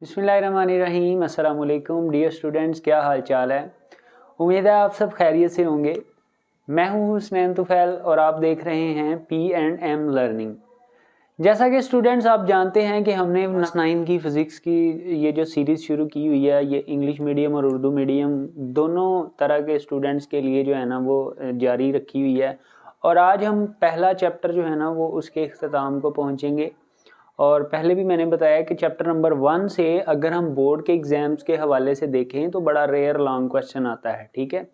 बिस्मिल्लाहिर्रहमानिर्रहीम। अस्सलाम वालेकुम डियर स्टूडेंट्स, क्या हाल चाल है। उम्मीद है आप सब खैरियत से होंगे। मैं हूं हुसनैन तुफैल और आप देख रहे हैं P&M लर्निंग। जैसा कि स्टूडेंट्स आप जानते हैं कि हमने क्लास 9 की फ़िज़िक्स की ये जो सीरीज़ शुरू की हुई है, ये इंग्लिश मीडियम और उर्दू मीडियम दोनों तरह के स्टूडेंट्स के लिए जो है ना वो जारी रखी हुई है। और आज हम पहला चैप्टर जो है ना वो उसके इख्तिताम को पहुँचेंगे। और पहले भी मैंने बताया कि चैप्टर नंबर 1 से अगर हम बोर्ड के एग्ज़ाम्स के हवाले से देखें तो बड़ा रेयर लॉन्ग क्वेश्चन आता है, ठीक है।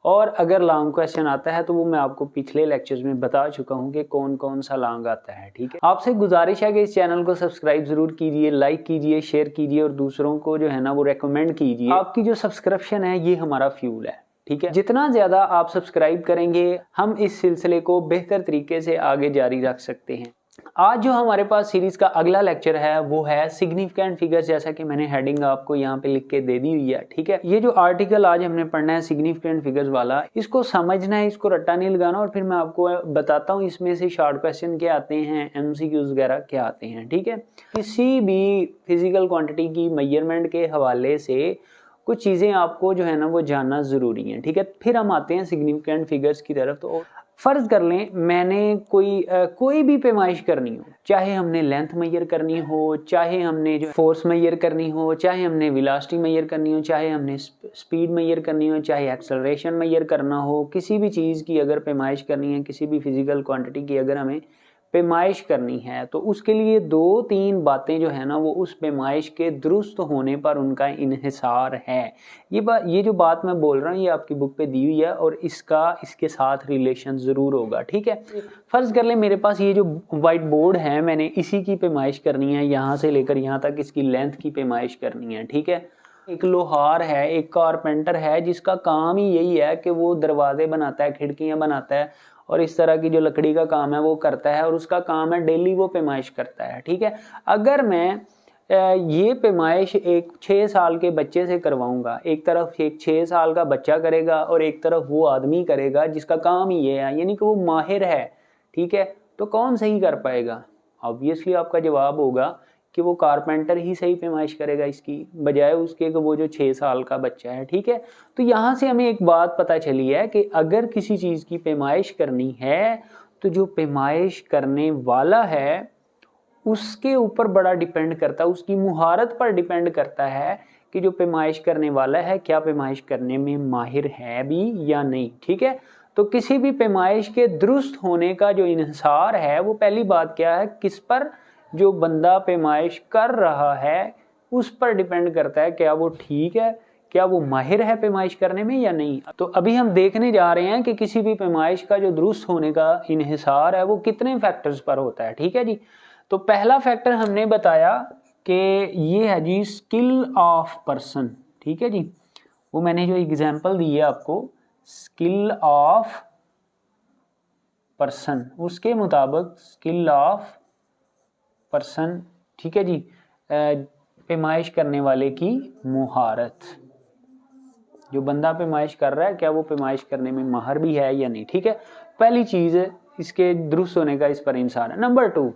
और अगर लॉन्ग क्वेश्चन आता है तो वो मैं आपको पिछले लेक्चर्स में बता चुका हूँ कि कौन कौन सा लॉन्ग आता है, ठीक है। आपसे गुजारिश है कि इस चैनल को सब्सक्राइब ज़रूर कीजिए, लाइक कीजिए, शेयर कीजिए और दूसरों को जो है ना वो रेकमेंड कीजिए। आपकी जो सब्सक्रिप्शन है ये हमारा फ्यूल है, ठीक है। जितना ज़्यादा आप सब्सक्राइब करेंगे हम इस सिलसिले को बेहतर तरीके से आगे जारी रख सकते हैं। आज जो हमारे पास सीरीज का अगला लेक्चर है वो है सिग्निफिकेंट फिगर्स, जैसा कि मैंने हेडिंग आपको यहाँ पे लिख के दे दी हुई है, ठीक है। ये जो आर्टिकल आज हमने पढ़ना है सिग्निफिकेंट फिगर्स वाला, इसको समझना है, इसको रट्टा नहीं लगाना। और फिर मैं आपको बताता हूँ इसमें से शॉर्ट क्वेश्चन क्या आते हैं, MCQs वगैरह क्या आते हैं, ठीक है। किसी भी फिजिकल क्वांटिटी की मेजरमेंट के हवाले से कुछ चीज़ें आपको जो है ना वो जानना ज़रूरी है, ठीक है। फिर हम आते हैं सिग्निफिकेंट फिगर्स की तरफ। तो फ़र्ज़ कर लें मैंने कोई भी पैमाइश करनी हो, चाहे हमने लेंथ मेजर करनी हो, चाहे हमने जो फोर्स मेजर करनी हो, चाहे हमने वेलोसिटी मेजर करनी हो, चाहे हमने स्पीड मेजर करनी हो, चाहे एक्सेलरेशन मेजर करना हो, किसी भी चीज़ की अगर पैमाइश करनी है, किसी भी फिजिकल क्वांटिटी की अगर हमें पैमाइश करनी है तो उसके लिए 2-3 बातें जो है ना वो उस पैमाइश के दुरुस्त होने पर उनका इन्हिसार है। ये जो बात मैं बोल रहा हूँ ये आपकी बुक पे दी हुई है और इसके साथ रिलेशन ज़रूर होगा, ठीक है। फ़र्ज़ कर लें मेरे पास ये जो वाइट बोर्ड है, मैंने इसी की पैमाइश करनी है, यहाँ से लेकर यहाँ तक इसकी लेंथ की पैमाइश करनी है, ठीक है। एक लोहार है, एक कारपेंटर है जिसका काम ही यही है कि वो दरवाजे बनाता है, खिड़कियाँ बनाता है और इस तरह की जो लकड़ी का काम है वो करता है और उसका काम है डेली वो पैमाइश करता है, ठीक है। अगर मैं ये पैमाइश एक 6 साल के बच्चे से करवाऊंगा, एक तरफ एक 6 साल का बच्चा करेगा और एक तरफ वो आदमी करेगा जिसका काम ही ये है, यानी कि वो माहिर है, ठीक है, तो कौन सही कर पाएगा? ऑब्वियसली आपका जवाब होगा कि वो कारपेंटर ही सही पैमाइश करेगा इसकी, बजाय उसके कि वो जो 6 साल का बच्चा है, ठीक है। तो यहाँ से हमें एक बात पता चली है कि अगर किसी चीज़ की पैमाइश करनी है तो जो पैमाइश करने वाला है उसके ऊपर बड़ा डिपेंड करता है, उसकी मुहारत पर डिपेंड करता है कि जो पैमाइश करने वाला है क्या पैमाइश करने में माहिर है भी या नहीं, ठीक है। तो किसी भी पैमाइश के दुरुस्त होने का जो इन्हिसार है वो पहली बात क्या है, किस पर, जो बंदा पैमाइश कर रहा है उस पर डिपेंड करता है क्या वो ठीक है, क्या वो माहिर है पैमाइश करने में या नहीं। तो अभी हम देखने जा रहे हैं कि किसी भी पैमाइश का जो दुरुस्त होने का इन्हिसार है वो कितने फैक्टर्स पर होता है, ठीक है जी। तो पहला फैक्टर हमने बताया कि ये है जी स्किल ऑफ पर्सन, ठीक है जी। वो मैंने जो एग्जाम्पल दी है आपको स्किल ऑफ पर्सन, उसके मुताबिक स्किल ऑफ पर्सन, ठीक है जी, पैमाइश करने वाले की मुहारत, जो बंदा पैमाइश कर रहा है क्या वो पैमाइश करने में माहिर भी है या नहीं, ठीक है। पहली चीज़ इसके दुरुस्त होने का इस पर इन्हिसार है। नंबर 2,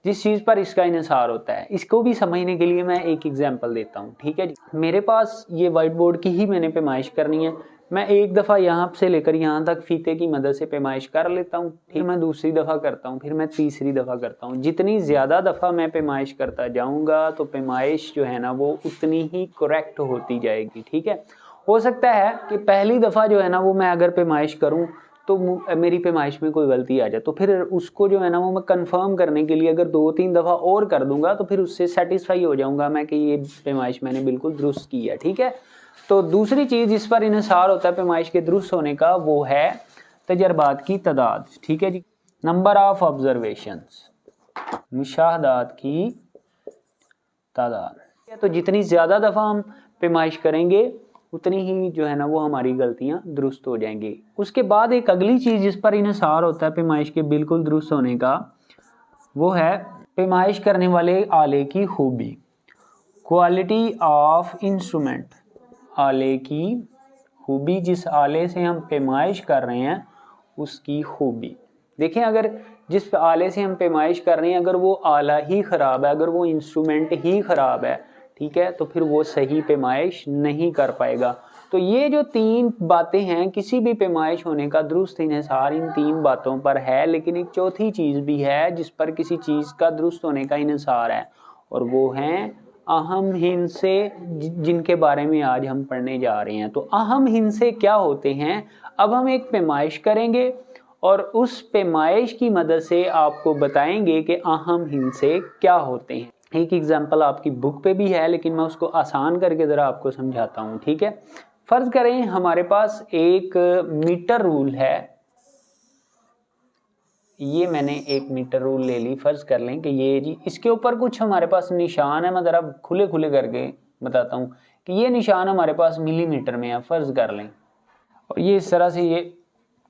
जिस चीज़ पर इसका इन्हिसार होता है इसको भी समझने के लिए मैं एक एग्जांपल देता हूँ, ठीक है जी। मेरे पास ये वाइट बोर्ड की ही मैंने पैमाइश करनी है, मैं एक दफ़ा यहाँ से लेकर यहाँ तक फीते की मदद से पैमाइश कर लेता हूँ, फिर मैं दूसरी दफ़ा करता हूँ, फिर मैं तीसरी दफ़ा करता हूँ। जितनी ज़्यादा दफ़ा मैं पैमाइश करता जाऊँगा तो पैमाइश जो है ना वो उतनी ही करेक्ट होती जाएगी, ठीक है। हो सकता है कि पहली दफ़ा जो है ना वो मैं अगर पैमाइश करूँ तो मेरी पैमाइश में कोई गलती आ जाए, तो फिर उसको जो है ना वो मैं कंफर्म करने के लिए अगर 2-3 दफ़ा और कर दूंगा तो फिर उससे सेटिस्फाई हो जाऊंगा मैं कि ये पैमाइश मैंने बिल्कुल दुरुस्त की है, ठीक है। तो दूसरी चीज़ जिस पर इन्हिसार होता है पैमाइश के दुरुस्त होने का वो है तजर्बात की तादाद, ठीक है जी। नंबर ऑफ ऑब्जर्वेशंस, मुशाहदात की तादाद। तो जितनी ज़्यादा दफ़ा हम पैमाइश करेंगे उतनी ही जो है ना वो हमारी गलतियां दुरुस्त हो जाएंगी। उसके बाद एक अगली चीज़ जिस पर इन्हिसार होता है पैमाइश के बिल्कुल दुरुस्त होने का वो है पैमाइश करने वाले आले की खूबी, क्वालिटी ऑफ इंस्ट्रूमेंट, आले की खूबी, जिस आले से हम पैमाइश कर रहे हैं उसकी खूबी। देखें अगर जिस आले से हम पैमाइश कर रहे हैं अगर वो आला ही ख़राब है, अगर वो इंस्ट्रूमेंट ही ख़राब है, ठीक है, तो फिर वो सही पैमाइश नहीं कर पाएगा। तो ये जो 3 बातें हैं, किसी भी पैमाइश होने का दुरुस्त इन्हिसार इन 3 बातों पर है, लेकिन एक चौथी चीज़ भी है जिस पर किसी चीज़ का दुरुस्त होने का इन्हिसार है, और वो हैं अहम हिंसे, जिनके बारे में आज हम पढ़ने जा रहे हैं। तो अहम हिंसे क्या होते हैं, अब हम एक पैमाइश करेंगे और उस पैमाइश की मदद से आपको बताएंगे कि अहम हिंसे क्या होते हैं। एक एग्जाम्पल आपकी बुक पे भी है, लेकिन मैं उसको आसान करके ज़रा आपको समझाता हूँ, ठीक है। फर्ज करें हमारे पास एक मीटर रूल है, ये मैंने एक मीटर रूल ले ली। फर्ज कर लें कि ये जी, इसके ऊपर कुछ हमारे पास निशान है, मैं ज़रा खुले खुले करके बताता हूँ कि ये निशान हमारे पास मिलीमीटर में है, फर्ज कर लें। और ये इस तरह से ये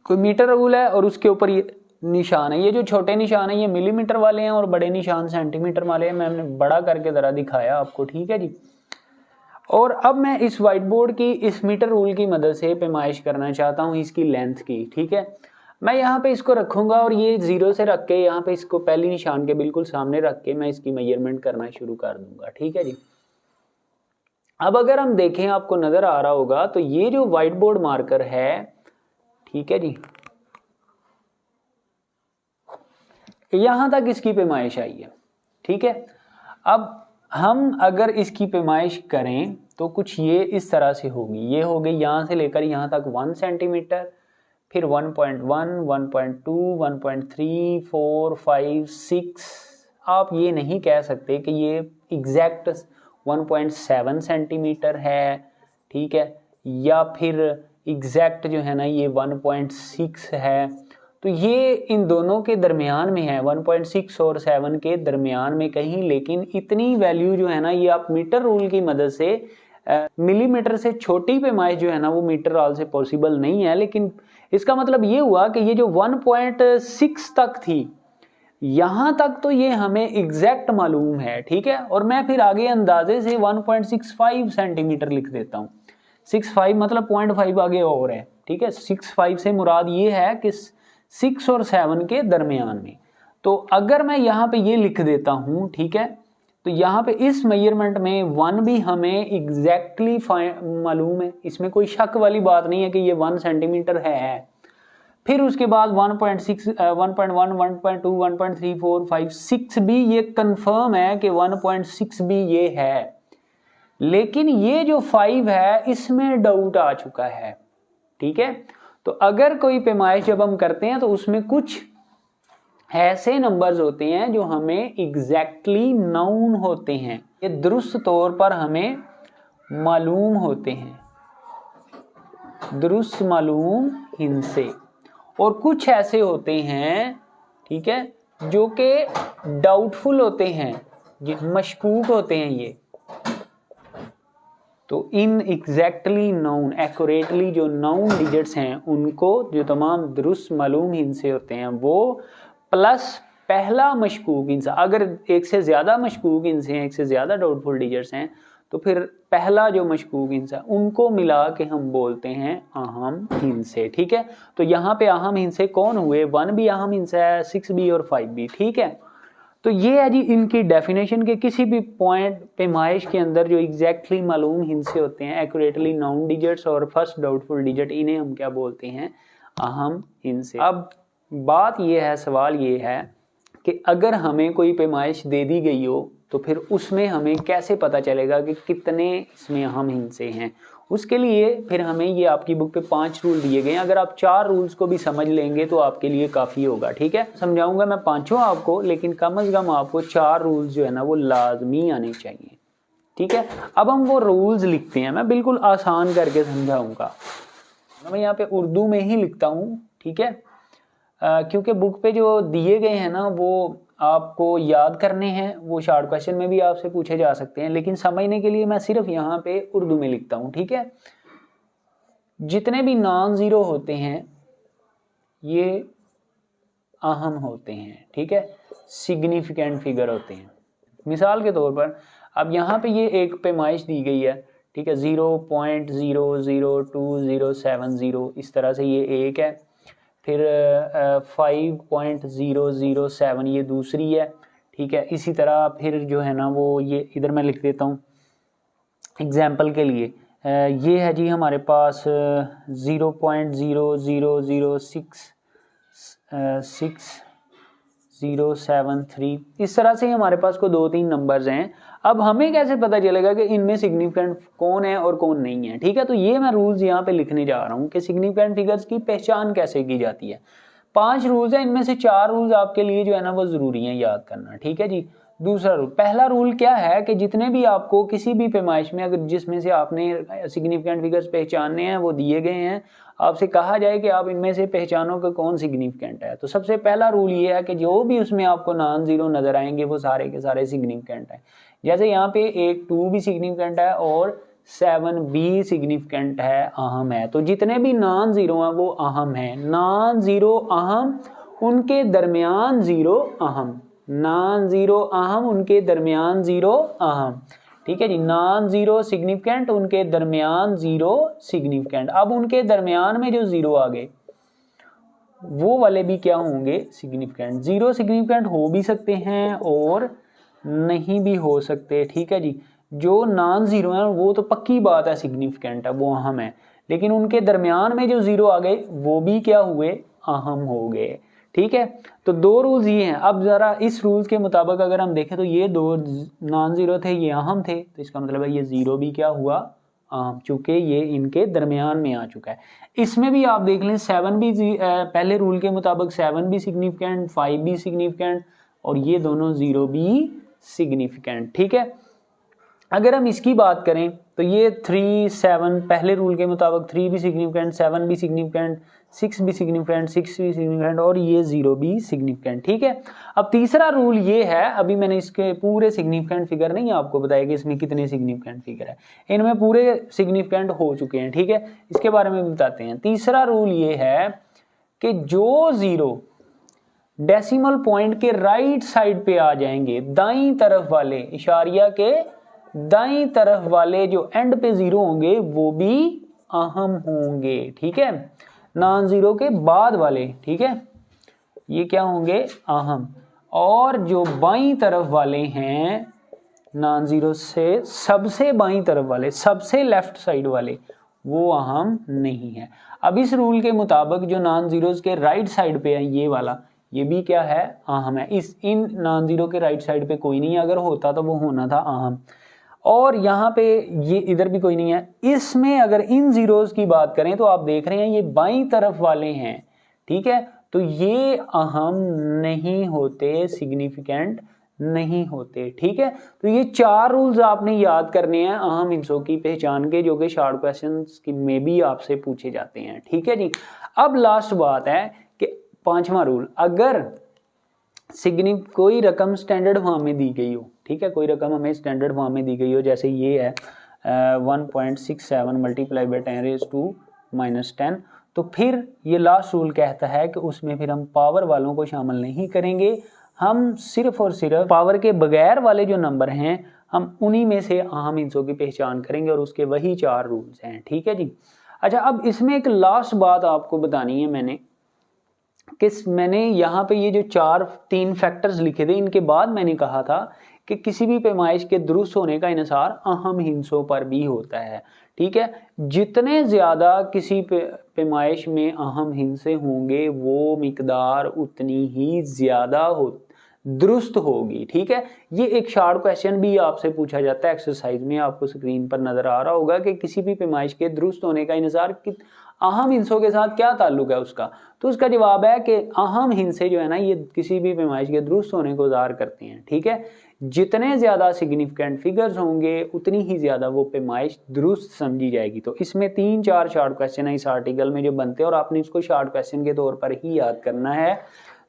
कोई मीटर रूल है और उसके ऊपर ये निशान है। ये जो छोटे निशान है ये मिलीमीटर वाले हैं और बड़े निशान सेंटीमीटर वाले हैं। मैंने बड़ा करके ज़रा दिखाया आपको, ठीक है जी। और अब मैं इस व्हाइट बोर्ड की इस मीटर रूल की मदद से पैमाइश करना चाहता हूँ इसकी लेंथ की, ठीक है। मैं यहाँ पे इसको रखूँगा और ये 0 से रख के यहाँ पे इसको पहली निशान के बिल्कुल सामने रख के मैं इसकी मेजरमेंट करना शुरू कर दूंगा, ठीक है जी। अब अगर हम देखें, आपको नज़र आ रहा होगा, तो ये जो व्हाइट बोर्ड मार्कर है, ठीक है जी, यहां तक इसकी पैमाइश आई है, ठीक है। अब हम अगर इसकी पैमाइश करें तो कुछ ये इस तरह से होगी। ये हो गई यहां से लेकर यहां तक 1 सेंटीमीटर, फिर 1.1, 1.2, 1.3, 4, 5, 6। आप ये नहीं कह सकते कि ये एग्जैक्ट 1.7 सेंटीमीटर है, ठीक है, या फिर एग्जैक्ट जो है ना ये 1.6 है। तो ये इन दोनों के दरमियान में है, 1.6 और 7 के दरमियान में कहीं। लेकिन इतनी वैल्यू जो है ना ये आप मीटर रूल की मदद से मिलीमीटर से छोटी पैमाइश जो है ना वो मीटर रूल से पॉसिबल नहीं है। लेकिन इसका मतलब ये हुआ कि ये जो 1.6 तक थी, यहां तक तो ये हमें एग्जैक्ट मालूम है, ठीक है। और मैं फिर आगे अंदाजे से 1.65 सेंटीमीटर लिख देता हूँ। 65 मतलब 0.5 आगे और है, ठीक है। 65 से मुराद ये है कि 6 और 7 के दरमियान में। तो अगर मैं यहाँ पे ये लिख देता हूँ, ठीक है, तो यहाँ पे इस मेजरमेंट में 1 भी हमें एग्जैक्टली मालूम है, इसमें कोई शक वाली बात नहीं है कि ये 1 सेंटीमीटर है। फिर उसके बाद 1.6, 1.1, 1.2, 1.3, 4, 5, 6 भी ये कंफर्म है कि 1.6 भी ये है। लेकिन ये जो 5 है इसमें डाउट आ चुका है, ठीक है। तो अगर कोई पैमाइश जब हम करते हैं तो उसमें कुछ ऐसे नंबर्स होते हैं जो हमें एग्जैक्टली नाउन होते हैं, ये दुरुस्त तौर पर हमें मालूम होते हैं, दुरुस्त मालूम हिंसे। और कुछ ऐसे होते हैं, ठीक है, जो कि डाउटफुल होते हैं, मशकूक होते हैं ये। तो इन एग्जैक्टली नाउन, एक्यूरेटली जो नाउन डिजिट्स हैं उनको, जो तमाम दुरुस्त मालूम हिंसे होते हैं वो, प्लस पहला मशकूक हिंसा। अगर एक से ज़्यादा मशकूक हिंसे हैं, एक से ज़्यादा डाउटफुल डिजिट्स हैं, तो फिर पहला जो मशकूक हिंसा उनको मिला के हम बोलते हैं अहम हिंसे, ठीक है। तो यहाँ पे अहम हिंसे कौन हुए, 1 भी अहम हिंसा है, 6 भी और 5 भी, ठीक है। तो ये है जी इनकी डेफिनेशन के किसी भी पॉइंट पैमाइश के अंदर जो एग्जैक्टली मालूम हिंसे होते हैं, एक्यूरेटली नाउन डिजिट्स और फर्स्ट डाउटफुल डिजिट, इन्हें हम क्या बोलते हैं, अहम हिंसे। अब बात ये है, सवाल ये है कि अगर हमें कोई पैमाइश दे दी गई हो तो फिर उसमें हमें कैसे पता चलेगा कि कितने इसमें अहम हिंसे हैं। उसके लिए फिर हमें ये आपकी बुक पे 5 रूल दिए गए हैं। अगर आप 4 रूल्स को भी समझ लेंगे तो आपके लिए काफ़ी होगा, ठीक है। समझाऊंगा मैं 5 आपको, लेकिन कम से कम आपको 4 रूल्स जो है ना वो लाजमी आने चाहिए, ठीक है। अब हम वो रूल्स लिखते हैं, मैं बिल्कुल आसान करके समझाऊंगा। मैं यहाँ पे उर्दू में ही लिखता हूँ, ठीक है, क्योंकि बुक पे जो दिए गए हैं ना वो आपको याद करने हैं, वो शॉर्ट क्वेश्चन में भी आपसे पूछे जा सकते हैं, लेकिन समझने के लिए मैं सिर्फ यहाँ पे उर्दू में लिखता हूँ, ठीक है। जितने भी नॉन ज़ीरो होते हैं ये अहम होते हैं, ठीक है, सिग्निफिकेंट फिगर होते हैं। मिसाल के तौर पर अब यहाँ पे ये एक पैमाइश दी गई है, ठीक है, 0.002070, इस तरह से ये एक है। फिर 5.007 ये दूसरी है, ठीक है। इसी तरह फिर जो है ना वो ये इधर मैं लिख देता हूँ एग्जाम्पल के लिए ये है जी हमारे पास 0.0006607 इस तरह से हमारे पास को 2-3 नंबर्स हैं। अब हमें कैसे पता चलेगा कि इनमें सिग्निफिकेंट कौन है और कौन नहीं है, ठीक है। तो ये मैं रूल्स यहाँ पे लिखने जा रहा हूँ कि सिग्निफिकेंट फिगर्स की पहचान कैसे की जाती है। 5 रूल्स हैं, इनमें से 4 रूल्स आपके लिए जो है ना वो जरूरी है याद करना, ठीक है जी। दूसरा रूल, पहला रूल क्या है कि जितने भी आपको किसी भी पैमाइश में अगर जिसमें से आपने सिग्निफिकेंट फिगर्स पहचानने हैं वो दिए गए हैं, आपसे कहा जाए कि आप इनमें से पहचानो कि कौन सिग्निफिकेंट है, तो सबसे पहला रूल ये है कि जो भी उसमें आपको नॉन जीरो नजर आएंगे वो सारे के सारे सिग्निफिकेंट हैं। जैसे यहाँ पे 2 भी सिग्निफिकेंट है और 7 भी सिग्निफिकेंट है, अहम है। तो जितने भी नॉन जीरो हैं वो अहम है। नॉन जीरो अहम, उनके दरमियान जीरो अहम, नॉन जीरो अहम, उनके दरमियान जीरो अहम, ठीक है जी। नॉन जीरो सिग्निफिकेंट, उनके दरमियान जीरो सिग्निफिकेंट। अब उनके दरमियान में जो जीरो आ गए वो वाले भी क्या होंगे, सिग्निफिकेंट। जीरो सिग्निफिकेंट हो भी सकते हैं और नहीं भी हो सकते, ठीक है जी। जो नॉन जीरो है वो तो पक्की बात है सिग्निफिकेंट है, वो अहम है, लेकिन उनके दरमियान में जो जीरो आ गए वो भी क्या हुए, अहम हो गए, ठीक है। तो 2 रूल्स ये हैं। अब जरा इस रूल्स के मुताबिक अगर हम देखें तो ये 2 नॉन जीरो थे, ये अहम थे, तो इसका मतलब है ये जीरो भी क्या हुआ, अहम, चूंकि ये इनके दरमियान में आ चुका है। इसमें भी आप देख लें 7 भी पहले रूल के मुताबिक 7 भी सिग्निफिकेंट, 5 भी सिग्निफिकेंट और ये दोनों जीरो भी सिग्निफिकेंट, ठीक है। अगर हम इसकी बात करें तो ये 3, 7 पहले रूल के मुताबिक 3 भी सिग्निफिकेंट, 7 भी सिग्निफिकेंट, 6 भी सिग्निफिकेंट, 6 भी सिग्निफिकेंट और ये 0 भी सिग्निफिकेंट, ठीक है। अब तीसरा रूल ये है, अभी मैंने इसके पूरे सिग्निफिकेंट फिगर नहीं आपको बताया कि इसमें कितने सिग्निफिकेंट फिगर है, इनमें पूरे सिग्निफिकेंट हो चुके हैं, ठीक है। इसके बारे में बताते हैं। तीसरा रूल ये है कि जो जीरो डेसिमल पॉइंट के राइट साइड पे आ जाएंगे, दाईं तरफ वाले, इशारिया के दाईं तरफ वाले जो एंड पे जीरो होंगे वो भी अहम होंगे, ठीक है। नॉन जीरो के बाद वाले, ठीक है, ये क्या होंगे, अहम। और जो बाईं तरफ वाले हैं नॉन जीरो से सबसे बाईं तरफ वाले, सबसे लेफ्ट साइड वाले, वो अहम नहीं है। अब इस रूल के मुताबिक जो नॉन जीरोस के राइट साइड पे है ये वाला, ये भी क्या है, अहम है। इन नॉन जीरो के राइट साइड पे कोई नहीं है, अगर होता तो वो होना था अहम। और यहाँ पे ये इधर भी कोई नहीं है। इसमें अगर इन जीरोस की बात करें तो आप देख रहे हैं ये बाईं तरफ वाले हैं, ठीक है, तो ये अहम नहीं होते, सिग्निफिकेंट नहीं होते, ठीक है। तो ये 4 रूल्स आपने याद करने हैं अहम हिस्सों की पहचान के, जो कि शॉर्ट क्वेश्चंस में भी आपसे पूछे जाते हैं, ठीक है जी। अब लास्ट बात है कि 5वां रूल, अगर कोई रकम स्टैंडर्ड फॉर्म में दी गई हो, ठीक है, कोई रकम हमें स्टैंडर्ड फॉर्म में दी गई हो, जैसे ये है 1.67 मल्टीप्लाई बाई 10⁻⁻10, तो फिर ये लास्ट रूल कहता है कि उसमें फिर हम पावर वालों को शामिल नहीं करेंगे, हम सिर्फ और सिर्फ पावर के बगैर वाले जो नंबर हैं हम उन्हीं में से अहम हिस्सों की पहचान करेंगे और उसके वही 4 रूल्स हैं, ठीक है जी। अच्छा, अब इसमें एक लास्ट बात आपको बतानी है मैंने यहाँ पे ये जो 3 फैक्टर्स लिखे थे, इनके बाद मैंने कहा था कि किसी भी पैमाइश के दुरुस्त होने का इन्हिसार अहम हिस्सों पर भी होता है, ठीक है। जितने ज़्यादा किसी पैमाइश में अहम हिस्से होंगे वो मिकदार उतनी ही ज़्यादा दुरुस्त होगी, ठीक है। ये एक शॉर्ट क्वेश्चन भी आपसे पूछा जाता है एक्सरसाइज में, आपको स्क्रीन पर नजर आ रहा होगा कि किसी भी पैमाइश के दुरुस्त होने का इन्हिसार अहम हिस्सों के साथ क्या ताल्लुक है उसका, तो उसका जवाब है कि अहम हिस्से जो है ना ये किसी भी पैमाइश के दुरुस्त होने को ज़ाहिर करते हैं, ठीक है। जितने ज़्यादा सिग्निफिकेंट फिगर्स होंगे उतनी ही ज़्यादा वो पैमाइश दुरुस्त समझी जाएगी। तो इसमें 3-4 शॉर्ट क्वेश्चन है इस आर्टिकल में जो बनते हैं और आपने इसको शॉर्ट क्वेश्चन के तौर पर ही याद करना है।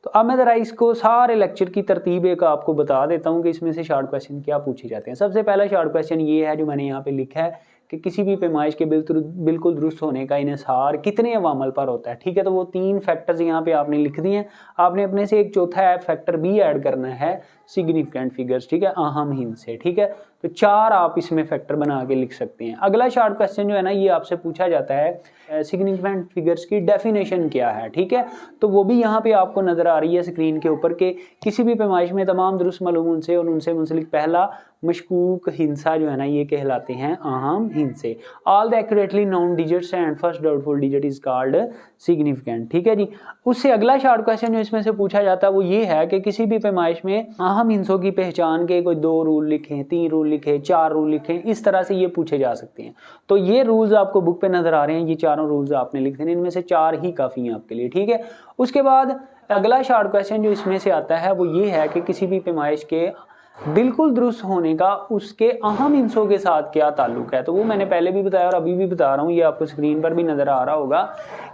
तो अब मैं ज़रा इसको सारे लेक्चर की तरतीब एक आपको बता देता हूँ कि इसमें से शॉर्ट क्वेश्चन क्या पूछे जाते हैं। सबसे पहला शॉर्ट क्वेश्चन ये है जो मैंने यहाँ पे लिखा है कि किसी भी पैमाइश के बिल्कुल दुरुस्त होने का इन्हिसार कितने अवामल पर होता है, ठीक है। तो वो 3 फैक्टर्स यहाँ पे आपने लिख दिए हैं, आपने अपने से एक चौथा फैक्टर भी ऐड करना है, सिग्निफिकेंट फिगर्स, ठीक है, अहम हिस्से, ठीक है। तो 4 आप इसमें फैक्टर बना के लिख सकते हैं। अगला शॉर्ट क्वेश्चन जो है ना, ये आपसे पूछा जाता है सिग्निफिकेंट फिगर्स की डेफिनेशन क्या है, ठीक है। तो वो भी यहाँ पे आपको नजर आ रही है स्क्रीन के ऊपर के किसी भी पैमाइश में तमाम दुरुस्त मालूम उनसे और उनसे मुंसलिक पहला मशकूक हिंसा जो है ना, ये कहलाते हैं अहम हिंसे। All the accurately known digits and first doubtful digit is called significant, ठीक है जी। उससे अगला शॉर्ट क्वेश्चन जो इसमें से पूछा जाता है वो ये है कि किसी भी पैमाइश में अहम हिंसों की पहचान के कोई 2 रूल लिखें, 3 रूल लिखें, 4 रूल लिखें, इस तरह से ये पूछे जा सकते हैं। तो ये रूल्स आपको बुक पे नजर आ रहे हैं, ये चारों रूल्स आपने लिख देने, इनमें से 4 ही काफी हैं आपके लिए, ठीक है। उसके बाद अगला शॉर्ट क्वेश्चन जो इसमें से आता है वो ये है कि किसी भी पैमाइश के बिल्कुल दुरुस्त होने का उसके अहम हिंसों के साथ क्या ताल्लुक है। तो वो मैंने पहले भी बताया और अभी भी बता रहा हूँ, ये आपको स्क्रीन पर भी नजर आ रहा होगा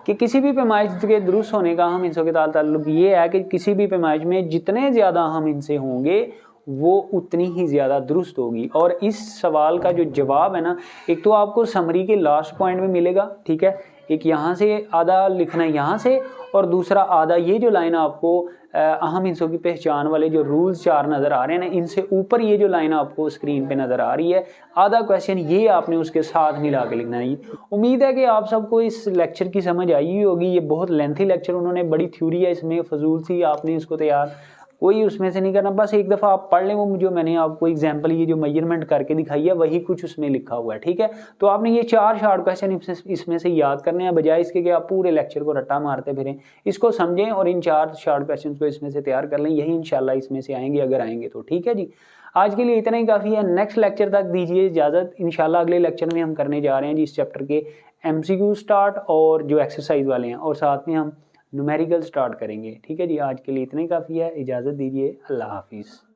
कि किसी भी पैमाइश के दुरुस्त होने का अहम हिंसों के साथ ताल्लुक ये है कि किसी भी पैमाइश में जितने ज्यादा अहम हिंसे होंगे वो उतनी ही ज्यादा दुरुस्त होगी। और इस सवाल का जो जवाब है ना, एक तो आपको समरी के लास्ट पॉइंट में मिलेगा, ठीक है, एक यहाँ से आधा लिखना है यहाँ से, और दूसरा आधा ये जो लाइन आपको अहम हिंसों की पहचान वाले जो रूल्स 4 नजर आ रहे हैं ना, इनसे ऊपर ये जो लाइन आपको स्क्रीन पे नजर आ रही है, आधा क्वेश्चन ये आपने उसके साथ मिला के लिखना है। उम्मीद है कि आप सबको इस लेक्चर की समझ आई होगी। ये बहुत लेंथी लेक्चर, उन्होंने बड़ी थ्योरी है इसमें, फजूल सी आपने इसको तैयार कोई उसमें से नहीं करना, बस एक दफ़ा आप पढ़ लें वो जो मैंने आपको एग्जाम्पल ये जो मेजरमेंट करके दिखाई है वही कुछ उसमें लिखा हुआ है, ठीक है। तो आपने ये 4 शॉर्ट क्वेश्चन इसमें से याद करने हैं, बजाय इसके कि आप पूरे लेक्चर को रट्टा मारते फिरें। इसको समझें और इन 4 शॉर्ट क्वेश्चन को इसमें से तैयार कर लें, यही इंशाल्लाह इसमें से आएंगे, अगर आएंगे तो, ठीक है जी। आज के लिए इतना ही काफ़ी है। नेक्स्ट लेक्चर तक दीजिए इजाज़त। इंशाल्लाह अगले लेक्चर में हम करने जा रहे हैं जी इस चैप्टर के MCQ स्टार्ट और जो एक्सरसाइज वाले हैं, और साथ में हम न्यूमेरिकल स्टार्ट करेंगे, ठीक है जी। आज के लिए इतना ही काफ़ी है, इजाज़त दीजिए, अल्लाह हाफिज़।